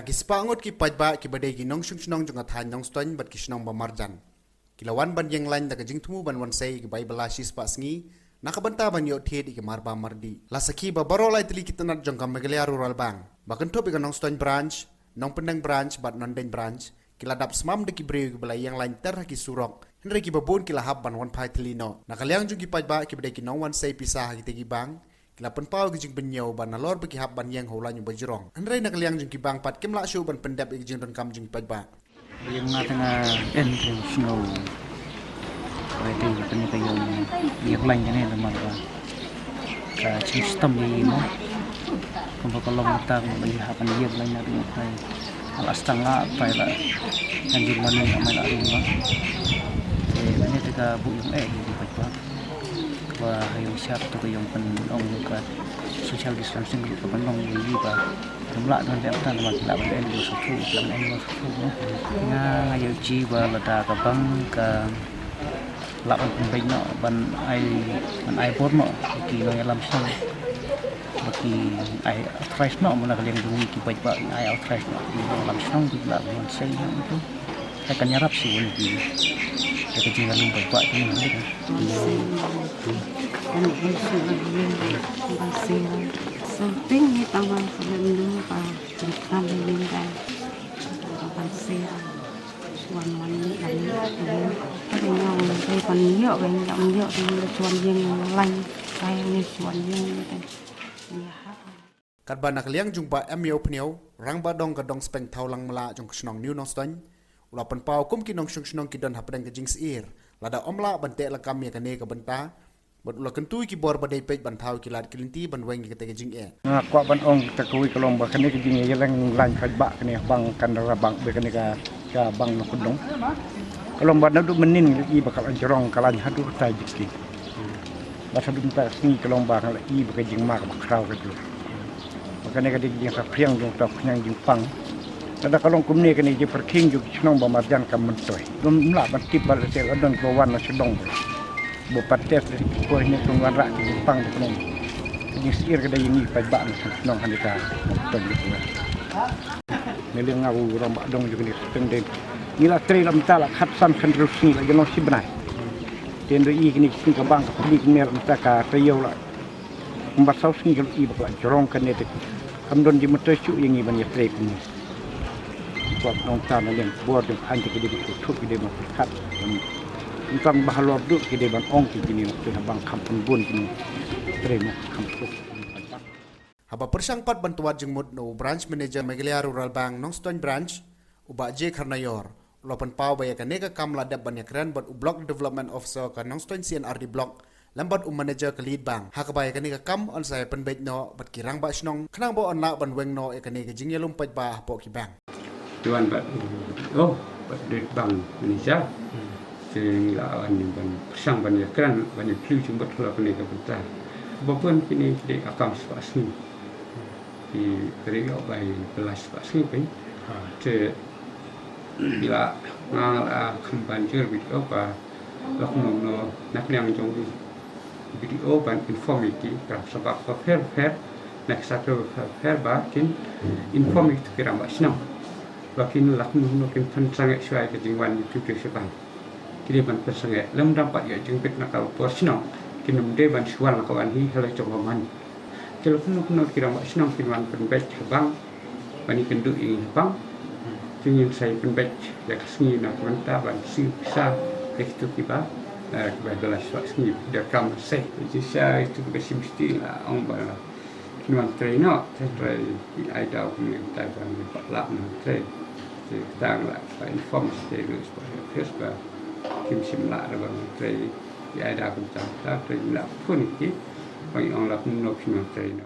Lagi Spah Ngut ki Paidbah ki badai ki nong shung jong athan nong stoin bat ki shnong ba marjan. Kilawan ban Ieng Lain da ka jingtumu ban wan sei ki bai balashi Spah sngi nakabanta ban yo the ki marba mardi. La saki ba barolai tili kitanat jong kam megalia rural bang. Bakan top ki nong stoin branch, nong pendang branch bat non den branch. Kiladap smam de ki breu ki balai Ieng Lain ter ki surok. Henry ki babun ki lahab ban wan pai tilino. Nakaliang jong ki Paidbah ki badai ki nong wan sei Pisa ki tegi bang. Lapan pau ke jing penyau ban nalor bagi hab ban yang holan yang berjerong. Andrai nak liang jing kibang pat kem lak show ban pendap ke jing don kam jing Paidbah. Yang tengah snow. Vậy thì bên cái dùng việc lành cái này là mà cả chính tâm gì mà không phải có lòng ta cũng bị hấp anh việc lành là được phải là setengah phải là anh dùng mana yang mana ada rumah. Ini juga bu yang di Paidbah. Và hay siap tu yang penong ke social distancing ke penong ini ba. Jumlah dan data nama kita berada di satu, dalam ini satu. Ngayu ji ba lada ke bang ke lapan pembeli no ban ai bor no ki no alam sang bagi ai fresh no mana kalian dungi ki Paidbah ai fresh no alam sang di lapan sei itu saya kan nyarap sih di kecingan Paidbah ini kan penting ni taman sebelum pak cerita lingkungan pasir wan ni lagi yang saya panjang panjang di cuan yang lain saya ni cuan yang Kadban nak liang jumpa MU pniau rang badong kadong speng taulang mela jong ksnong new nostan ulapan pau kum kinong shung ki don hapdang ke jings ir lada omla bante lakam ya kane ka benta bot ula kentui ki bor badai pej ban thau ki lat kilinti ban weng ki te jing e kwa ban ong ta kui kolom ba kane ki jing ye lang lain Paidbah kane bang kan ra bang be kane ka bang no kudong kolom ba na du menin i bakal anjrong kalan hadu ta jiki ba sadu ta sni kolom ba kala i ba jing ma ba kraw ka ju makane ka jing sa priang jong ta nyang jing pang ada kalong kumne kane je perking ju chnong ba marjan kam mentoi lum la ban tip ba sel adon ko wan na sedong bupat tes ko ni tungwan rak di Jepang di pening ni sir kada ini Paidbah nong handika ton di kuat neli ngau rom ba dong juga ni teng den nila tre lam tala khatsan khan rusni la jono sibnai den do i ni sing ka bang ka pli mer ta ka tayo la mbat saus ni ka i ba jorong kan ne te kam don di motor chu yang i ban ya tre ni kuat nong ta na len bor de anti ke di tu ke de ma khat tentang bahalor duk kide ban ong kini waktu bang kampung bun kini terima kampung haba persangpat bantuan jengmut no branch manager megalia rural bank nong stoin branch uba je karnayor lopan pau baya kaneka kam ladap banyak ran bat block development officer ka nong stoin CNRD block lambat manager ke lead bank hakabaya kaneka kam on saya penbet no bat kirang ba snong khnang bo on la ban weng no e kaneka jingyalum Paidbah po ki bank tuan bat bat bank Indonesia sehingga orang yang bersang banyak keran banyak clue cuma betul apa ni kabynta. Apapun kini kita akan sepasang di kerja by belas sepasang pun. Bila ngal kampanjer video apa lakukan nak yang jong video ban informasi kerap sebab fair nak satu fair bakin informasi kira macam bakin lakukan kan sangat sesuai kejengwan itu sebab kini ban persangat lem dapat ya jingpynbna kal porsinong kinum de ban sual kawan hi hala cobaman kalau penuh kira mak sinong kinwan penbet bang bani kendu ing bang ingin saya penbet ya kesni nak menta ban si Pisa itu kiba kebetulan sini dia kam seh jadi itu besim mesti lah ong bala kinwan trainer try ada punya taban pak lak try kita lah informasi dari Facebook kim sim la da bang trai ya da kun ta trai la pun ki bang ong la kun no kim trai no